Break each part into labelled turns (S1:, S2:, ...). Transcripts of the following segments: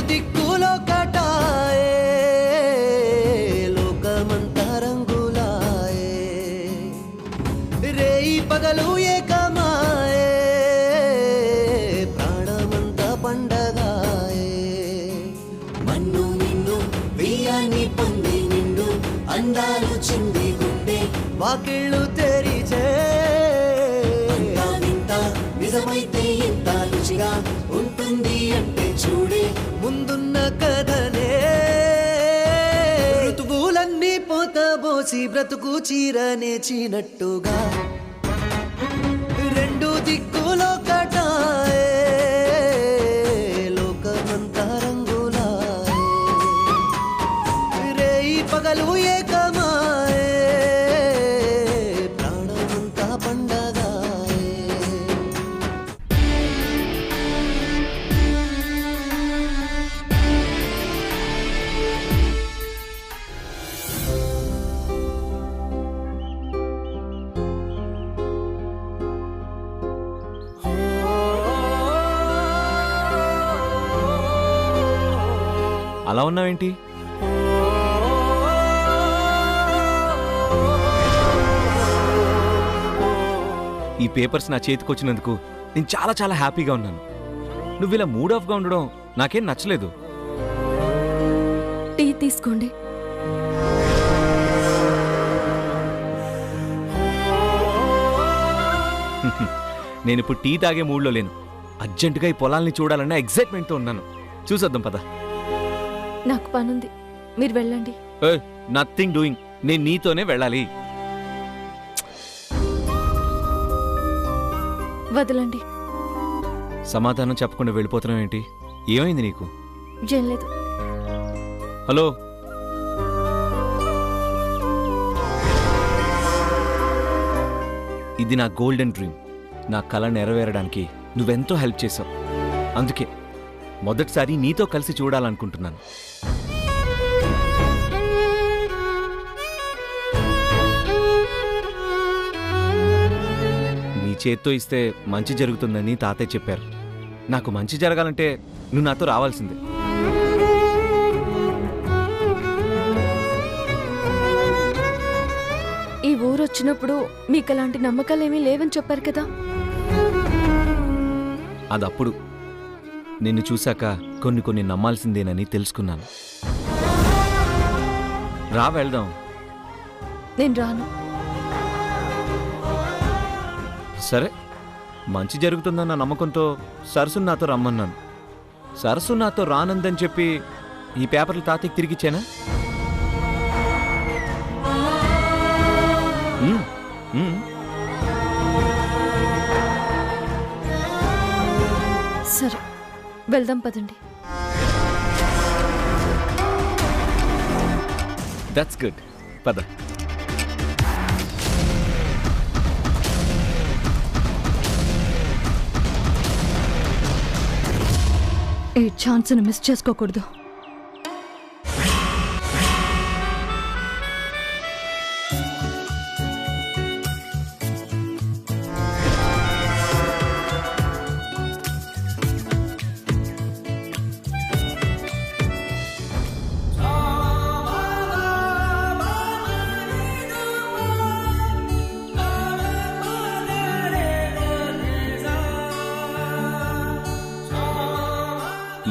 S1: దిక్కులో కటాయే లోకమంతా రంగులాయే రేయి పగలు ఏకమాయే ప్రాణమంతా పండగాయే మన్ను నిన్ను బియ్యాన్ని పొంది నిండు అందాలు చింది గుండె వాకిళ్ళు తెరిచే నిజమైతే ఇంత రుచిగా ఉంటుంది అంటే చూడే ముందున్న కథనే ఋతువులన్నీ పోతబోసి బ్రతుకు చీరనేచినట్టుగా రెండు దిక్కులో కటాయే లోకమంతా రంగులాయే రేయి పగలు ఏకమాయే ప్రాణమంతా పండగాయే
S2: అలా ఉన్నావేంటి? ఈ పేపర్స్ నా చేతికి వచ్చినందుకు నేను చాలా చాలా హ్యాపీగా ఉన్నాను. నువ్వు ఇలా మూడ్ ఆఫ్గా ఉండడం నాకేం నచ్చలేదు.
S3: టీ తీసుకోండి.
S2: నేను ఇప్పుడు టీ తాగే మూడ్లో లేను. అర్జెంటుగా ఈ పొలాల్ని చూడాలన్న ఎగ్జైట్మెంట్తో ఉన్నాను. చూసొద్దాం పద.
S3: నాకు పనుంది, మీరు వెళ్ళండి.
S2: Nothing doing. నేను నీతోనే వెళ్ళాలి.
S3: వదలండి.
S2: సమాధానం చెప్పకుండా వెళ్ళిపోతున్నావు ఏంటి? ఏమైంది నీకు?
S3: ఏం లేదు.
S2: హలో, ఇది నా గోల్డెన్ డ్రీమ్. నా కళ నెరవేరడానికి నువ్వెంతో హెల్ప్ చేశావు. అందుకే మొదటిసారి నీతో కలిసి చూడాలనుకుంటున్నాను. నీ చేత్తో ఇస్తే మంచి జరుగుతుందని తాతయ్య చెప్పారు. నాకు మంచి జరగాలంటే నువ్వు నాతో రావాల్సిందే.
S3: ఈ ఊరు వచ్చినప్పుడు మీకు అలాంటి నమ్మకాలేమీ లేవని చెప్పారు కదా.
S2: అదప్పుడు నిన్ను చూశాక కొన్ని నమ్మాల్సిందేనని తెలుసుకున్నాను. రా వెళ్దాం.
S3: నేను రాను.
S2: సరే, మంచి జరుగుతుందన్న నమ్మకంతో సరస్సు నాతో రమ్మన్నాను. సరస్సు నాతో రానందని చెప్పి ఈ పేపర్లు తాతకి తిరిగిచ్చానా?
S3: సరే, వెళ్దాం పదండి.
S2: That's good. పద.
S3: ఈ ఛాన్స్ను మిస్ చేసుకోకూడదు.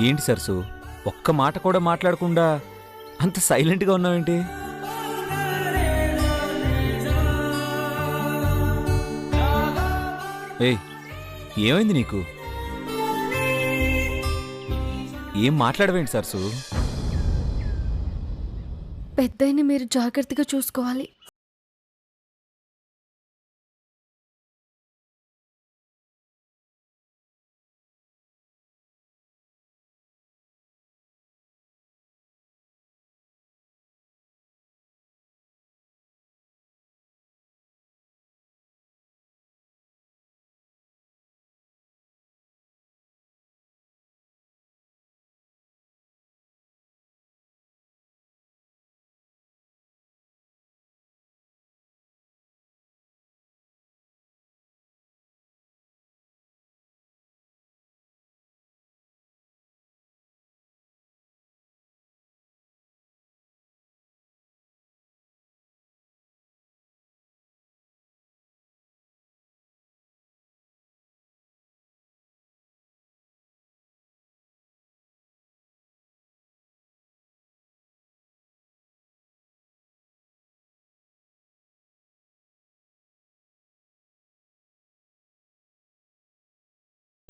S2: ఏంటి సరసు, ఒక్క మాట కూడా మాట్లాడకుండా అంత సైలెంట్గా ఉన్నావేంటి? ఏయ్, ఏమైంది నీకు? ఏం మాట్లాడవేంటి సరసు?
S3: పెద్దయిని మీరు జాగ్రత్తగా చూసుకోవాలి.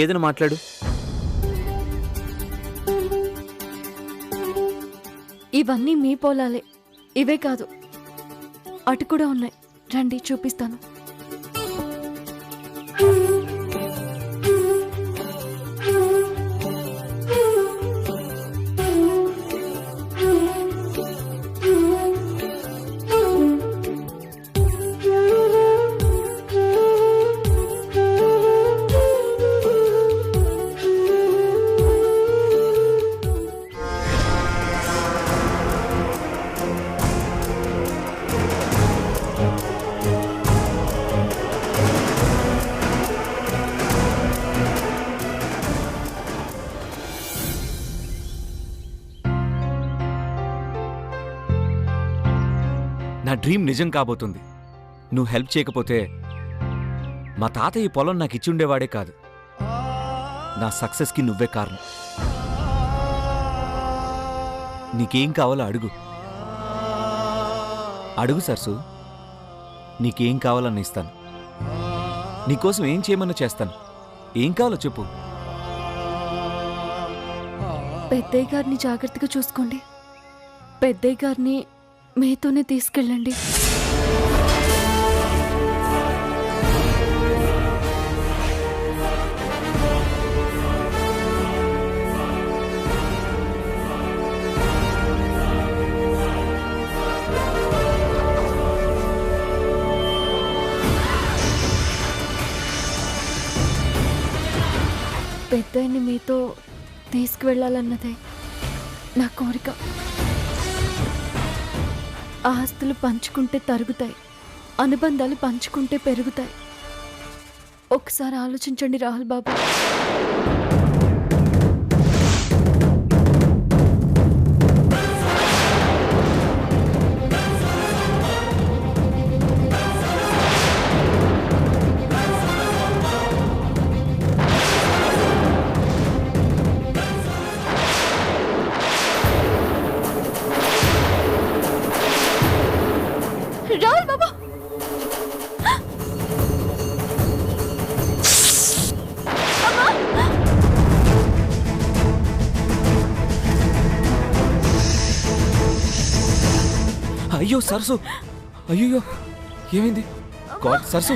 S2: ఏదైనా మాట్లాడు.
S3: ఇవన్నీ మీ పొలాలే. ఇవే కాదు, అటు కూడా ఉన్నాయి. రండి చూపిస్తాను.
S2: నా డ్రీమ్ నిజం కాబోతుంది. నువ్వు హెల్ప్ చేయకపోతే మా తాత ఈ పొలం నాకు ఇచ్చి ఉండేవాడే కాదు. నా సక్సెస్కి నువ్వే కారణం. నీకేం కావాలో అడుగు. అడుగు సరసు, నీకేం కావాలని ఇస్తాను. నీకోసం ఏం చేయమన్నా చేస్తాను. ఏం కావాలో చెప్పు.
S3: పెద్దయ్య గారిని జాగ్రత్తగా చూసుకోండి. పెద్దయ్య గారిని మీతోనే తీసుకెళ్ళండి. పెద్దయ్యని మీతో తీసుకువెళ్ళాలన్నదే నా కోరిక. ఆస్తులు పంచుకుంటే తరుగుతాయి, అనుబంధాలు పంచుకుంటే పెరుగుతాయి. ఒకసారి ఆలోచించండి రాహుల్ బాబు. రాహుల్ బాబు,
S2: అయ్యో సరసు, అయ్యో ఏమైంది? గాడ్ సరసు,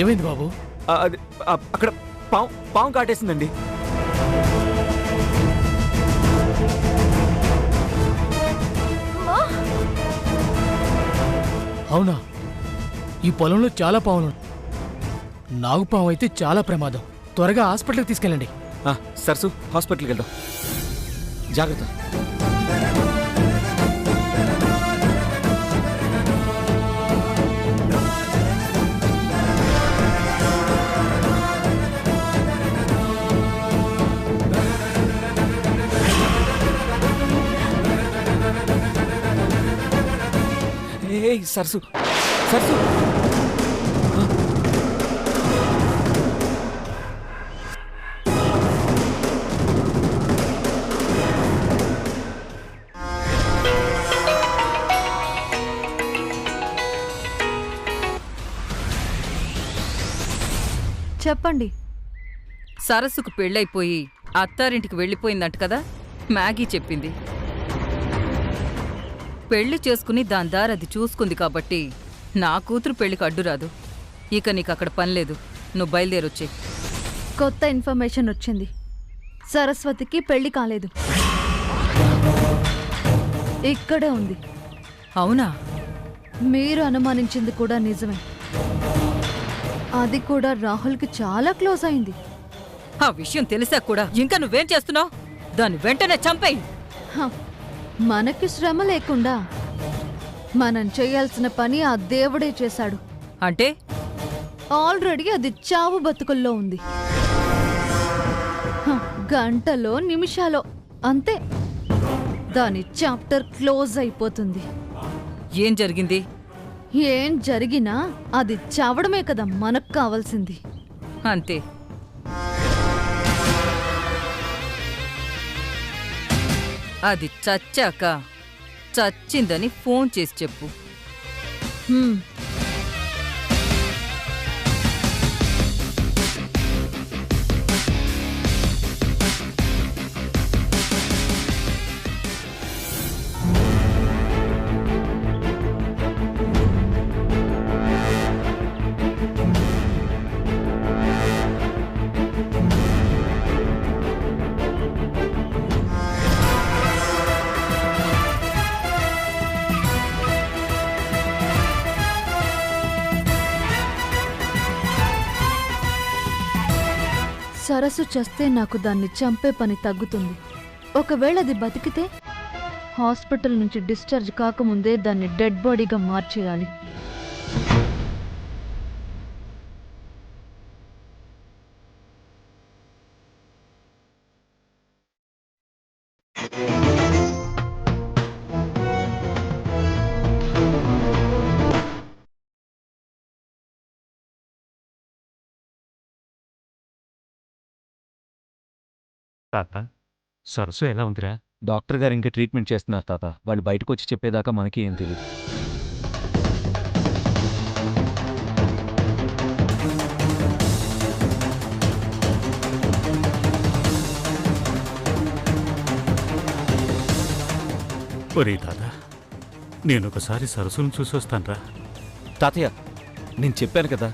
S4: ఏమైంది బాబు?
S2: అక్కడ పాము కాటేసిందండి.
S4: అవునా? ఈ పొలంలో చాలా పావులు. నాగుపాము అయితే చాలా ప్రమాదం. త్వరగా హాస్పిటల్కి తీసుకెళ్ళండి.
S2: సరసు, హాస్పిటల్కి వెళ్దాం. జాగ్రత్త. ఏయ్ సరసు, సరసు,
S5: చెప్పండి.
S6: సరస్సుకు పెళ్ళైపోయి అత్తారింటికి వెళ్ళిపోయిందంట కదా, మ్యాగీ చెప్పింది. పెళ్లి చేసుకుని దాని దారి అది చూసుకుంది కాబట్టి నా కూతురు పెళ్లికి అడ్డురాదు. ఇక నీకు అక్కడ పనిలేదు, నువ్వు బయలుదేరొచ్చే.
S5: కొత్త ఇన్ఫర్మేషన్ వచ్చింది. సరస్వతికి పెళ్లి కాలేదు, ఇక్కడే ఉంది.
S6: అవునా?
S5: మీరు అనుమానించింది కూడా నిజమే. అది కూడా రాహుల్కి చాలా క్లోజ్ అయింది.
S6: ఆ విషయం తెలిసా కూడా ఇంకా నువ్వేం చేస్తున్నావు? దాన్ని వెంటనే చంపేయి.
S5: హ, మనకి శ్రమ లేకుండా మనం చేయాల్సిన పని ఆ దేవుడే చేశాడు.
S6: అంటే
S5: ఆల్రెడీ అది చావు బతుకుల్లో ఉంది. హ, గంటలో నిమిషాలో అంతే దాని చాప్టర్ క్లోజ్ అయిపోతుంది.
S6: ఏం జరిగింది?
S5: ఏం జరిగినా అది చావడమే కదా మనకు కావాల్సింది.
S6: అంతే. అది చచ్చాక చచ్చిందని ఫోన్ చేసి చెప్పు.
S5: హ్మ్. సరస్సు చస్తే నాకు దాన్ని చంపే పని తగ్గుతుంది. ఒకవేళ అది బతికితే హాస్పిటల్ నుంచి డిశ్చార్జ్ కాకముందే దాన్ని డెడ్ బాడీగా మార్చేయాలి.
S7: తాత సరస్సు ఎలా ఉందిరా?
S2: డాక్టర్ గారు ఇంకా ట్రీట్మెంట్ చేస్తున్నారు తాత. వాళ్ళు బయటకు వచ్చి చెప్పేదాకా మనకి ఏం తెలియదు.
S7: ఒరే తాత, నేనొకసారి సరస్సును చూసొస్తాన్రా.
S2: తాతయ్య, నేను చెప్పాను కదా,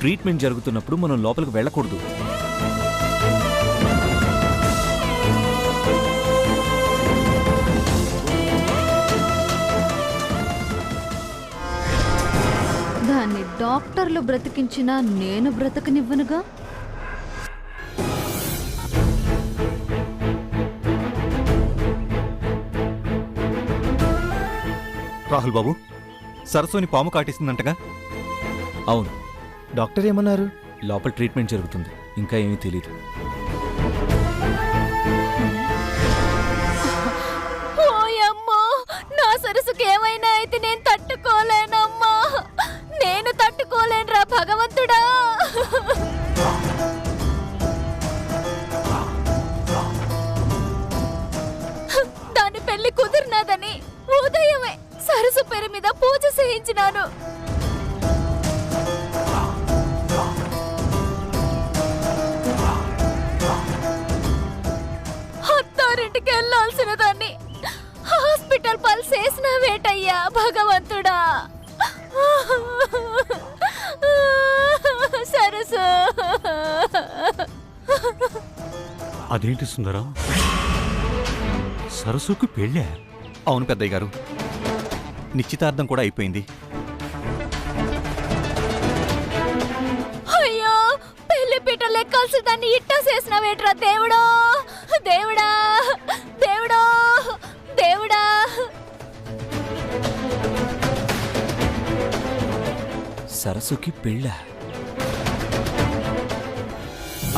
S2: ట్రీట్మెంట్ జరుగుతున్నప్పుడు మనం లోపలికి వెళ్ళకూడదు.
S5: దాన్ని డాక్టర్లు బ్రతికించినా నేను బ్రతకనివ్వనుగా.
S8: రాహుల్ బాబు, సరస్సుని పాము కాటిస్తుందంటగా?
S2: అవును, డాక్టర్ ఏమన్నారు? లోపల ట్రీట్మెంట్ జరుగుతుంది, ఇంకా ఏమీ తెలియదు.
S3: ఓయమ్మో, నా సరస్సుకి ఏమైనా అయితే నేను తట్టుకోలేనమ్మా. నేను తట్టుకోలేనురా భగవంతుడా. దాని పెళ్లి కుదిరినదని ఉదయమే సరస్సు పేరు మీద పూజ చేయించినాను. అత్తారింటికి వెళ్ళాల్సిన దాన్ని హాస్పిటల్ పల్స్ వేసిన వేటయ్యా భగవంతుడా. సరస్సు,
S7: అదేంటి సుందరం, సరస్సుకు పెళ్ళా?
S8: అవును పెద్దయ్య గారు, నిశ్చితార్థం కూడా అయిపోయింది.
S3: అయ్యో, పెళ్లి పీట లెక్కాల్సి దాన్ని ఇట్టా చేసిన వేట్రా దేవుడా, దేవుడా, దేవుడా, దేవుడా.
S2: సరస్సుకి పెళ్ళా?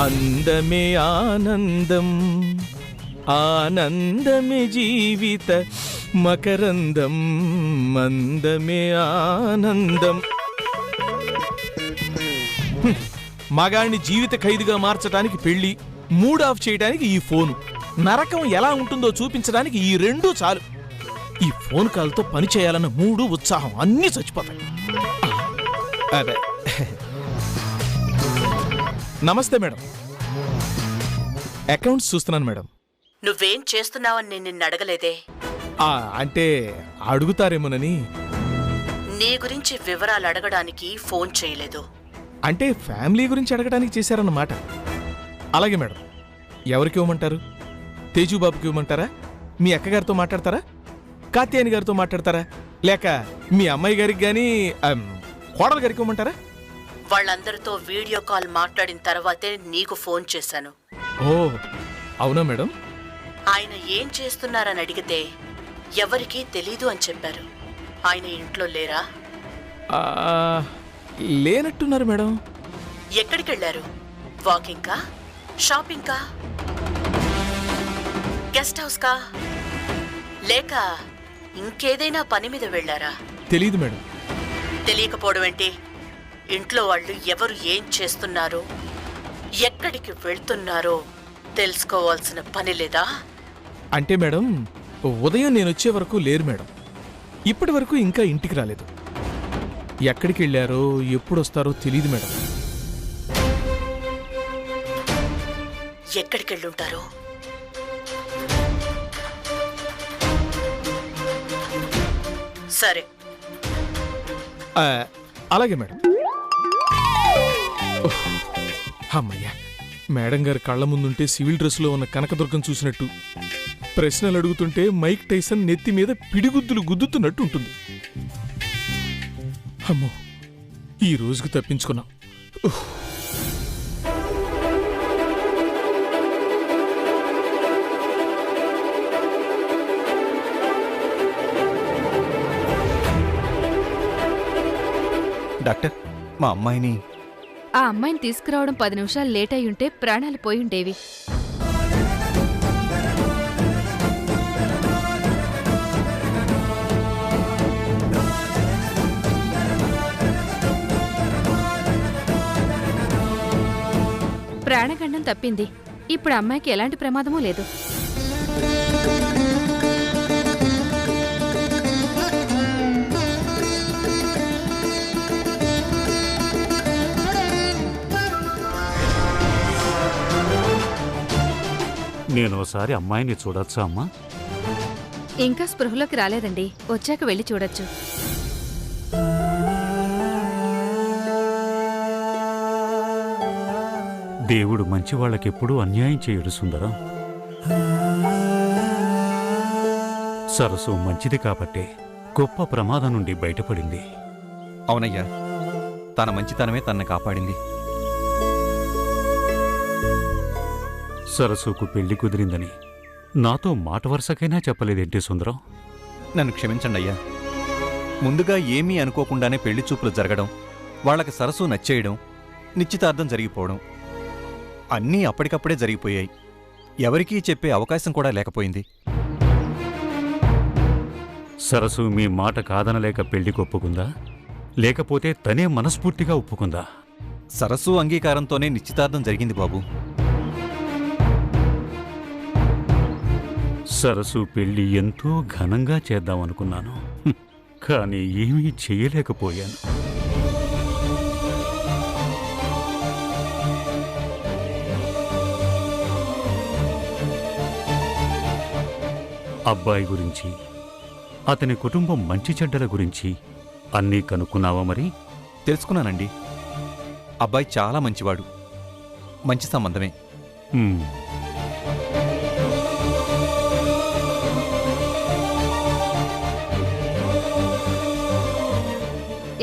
S9: అందమే ఆనందం, ఆనందమే జీవిత మకరందం, అందమే ఆనందం. మగాణ్ణి జీవిత ఖైదుగా మార్చడానికి పెళ్లి, మూడ్ ఆఫ్ చేయడానికి ఈ ఫోను, నరకం ఎలా ఉంటుందో చూపించడానికి ఈ రెండూ చాలు. ఈ ఫోన్ కాల్తో పని చేయాలన్న మూడు, ఉత్సాహం అన్నీ చచ్చిపోతాయి. అదే. నమస్తే మేడం, అకౌంట్స్ చూస్తున్నాను మేడం.
S10: నువ్వేం చేస్తున్నావని నేను నిన్ను అడగలేదే.
S9: అంటే అడుగుతారేమోనని.
S10: నీ గురించి వివరాలు అడగడానికి ఫోన్ చేయలేదు.
S9: అంటే ఫ్యామిలీ గురించి అడగడానికి చేశారన్నమాట. అలాగే మేడం, ఎవరికి ఇవ్వమంటారు? తేజుబాబుకి ఇవ్వమంటారా? మీ అక్కగారితో మాట్లాడతారా? కాత్యాయని గారితో మాట్లాడతారా? లేక మీ అమ్మాయి గారికి కానీ కోడలు గారికి ఇవ్వమంటారా?
S10: వాళ్ళందరితో వీడియో కాల్ మాట్లాడిన తర్వాతే నీకు ఫోన్ చేశాను.
S9: ఓ అవునా మేడం?
S10: ఆయన ఏం చేస్తున్నారని అడిగితే ఎవరికీ తెలీదు అని చెప్పారు. ఆయన ఇంట్లో లేరా?
S9: లేనట్టున్నారు మేడం.
S10: ఎక్కడికెళ్ళారు? వాకింగ్కా, షాపింగ్కా, గెస్ట్ హౌస్కా, లేక ఇంకేదైనా పని మీద వెళ్ళారా?
S9: తెలీదు మేడం.
S10: తెలియకపోవడం ఏంటి? ఇంట్లో వాళ్ళు ఎవరు ఏం చేస్తున్నారో, ఎక్కడికి వెళ్తున్నారో తెలుసుకోవాల్సిన పని లేదా?
S9: అంటే మేడం, ఉదయం నేను వచ్చే వరకు లేరు మేడం. ఇప్పటి వరకు ఇంకా ఇంటికి రాలేదు. ఎక్కడికి వెళ్ళారో, ఎప్పుడు వస్తారో తెలియదు మేడం.
S10: ఎక్కడికి వెళ్ళుంటారో? సరే,
S9: అలాగే మేడం. అమ్మయ్యా, మేడం గారి కళ్ళ ముందుంటే సివిల్ డ్రెస్లో ఉన్న కనకదుర్గం చూసినట్టు, ప్రశ్నలు అడుగుతుంటే మైక్ టైసన్ నెత్తి మీద పిడిగుద్దులు గుద్దుతున్నట్టు ఉంటుంది. అమ్మో, ఈ రోజుకు తప్పించుకున్నాం.
S8: డాక్టర్ మా అమ్మాయిని
S3: ఆ అమ్మాయిని తీసుకురావడం 10 నిమిషాలు లేట్ అయి ఉంటే ప్రాణాలు పోయుండేవి. ప్రాణగండం తప్పింది. ఇప్పుడు అమ్మాయికి ఎలాంటి ప్రమాదమూ లేదు.
S7: నేను ఒకసారి అమ్మాయిని చూడొచ్చా అమ్మా?
S3: ఇంకా స్పృహలోకి రాలేదండి. వచ్చాక వెళ్ళి చూడొచ్చు.
S7: దేవుడు మంచి వాళ్ళకెప్పుడూ అన్యాయం చేయడు సుందరం. సరస్సు మంచిది కాబట్టే గొప్ప ప్రమాదం నుండి బయటపడింది.
S8: అవునయ్యా, తన మంచితనమే తనని కాపాడింది.
S7: సరస్సుకు పెళ్లి కుదిరిందని నాతో మాట వరుసకైనా చెప్పలేదేంటి సుందరం?
S8: నన్ను క్షమించండి అయ్యా. ముందుగా ఏమీ అనుకోకుండానే పెళ్లి చూపులు జరగడం, వాళ్ళకి సరస్సు నచ్చేయడం, నిశ్చితార్థం జరిగిపోవడం అన్నీ అప్పటికప్పుడే జరిగిపోయాయి. ఎవరికీ చెప్పే అవకాశం కూడా లేకపోయింది.
S7: సరస్సు మీ మాట కాదనలేక పెళ్లికి ఒప్పుకుందా, లేకపోతే తనే మనస్ఫూర్తిగా ఒప్పుకుందా?
S8: సరస్సు అంగీకారంతోనే నిశ్చితార్థం జరిగింది బాబు.
S7: సరస్సు పెళ్లి ఎంతో ఘనంగా చేద్దామనుకున్నాను, కానీ ఏమీ చేయలేకపోయాను. అబ్బాయి గురించి, అతని కుటుంబం మంచి చెడ్డల గురించి అన్నీ కనుక్కున్నావా మరి?
S8: తెలుసుకున్నానండి. అబ్బాయి చాలా మంచివాడు. మంచి సంబంధమే.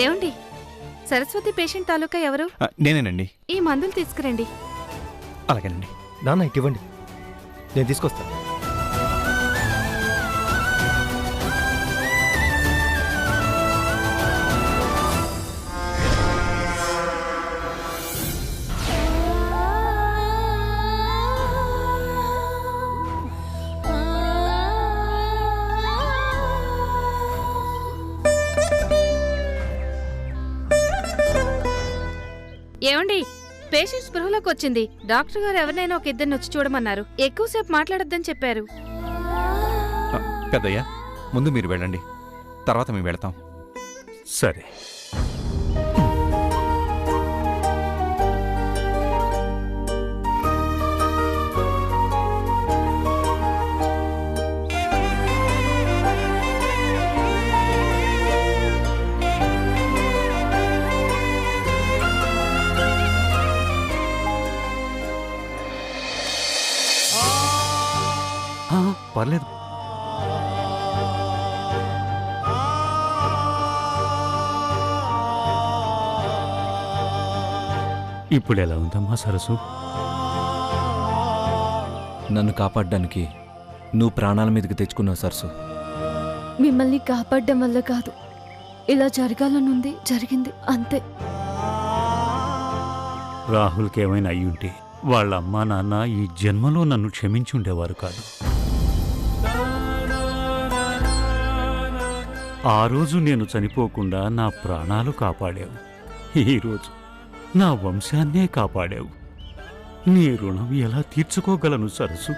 S3: ఏమండి, సరస్వతి పేషెంట్ తాలూకా ఎవరు?
S8: నేనేనండి.
S3: ఈ మందులు తీసుకురండి.
S8: అలాగేనండి.
S1: నాన్న ఇటు ఇవ్వండి, నేను తీసుకొస్తాను.
S3: ఏమండి, పేషెంట్ స్పృహలోకి వచ్చింది. డాక్టర్ గారు ఎవరినైనా ఒక ఇద్దరిని వచ్చి చూడమన్నారు. ఎక్కువసేపు మాట్లాడొద్దని చెప్పారు.
S8: పెద్దయ్యా, ముందు మీరు వెళ్ళండి, తర్వాత మేము వెళతాం.
S7: సరే. పర్లేదు. ఇప్పుడు ఎలా ఉందమ్మా సరస్సు?
S2: నన్ను కాపాడడానికి నువ్వు ప్రాణాల మీదకి తెచ్చుకున్నావు సరస్సు.
S5: మిమ్మల్ని కాపాడడం వల్ల కాదు, ఇలా జరగాలనుంది, జరిగింది అంతే.
S7: రాహుల్కి ఏమైనా అయ్యుంటే వాళ్ళ అమ్మా నాన్న ఈ జన్మలో నన్ను క్షమించుండేవారు కాదు. ఆ రోజు నేను చనిపోకుండా నా ప్రాణాలు కాపాడావు. ఈరోజు నా వంశాన్నే కాపాడావు. నీ రుణం ఎలా తీర్చుకోగలను సరస్సు?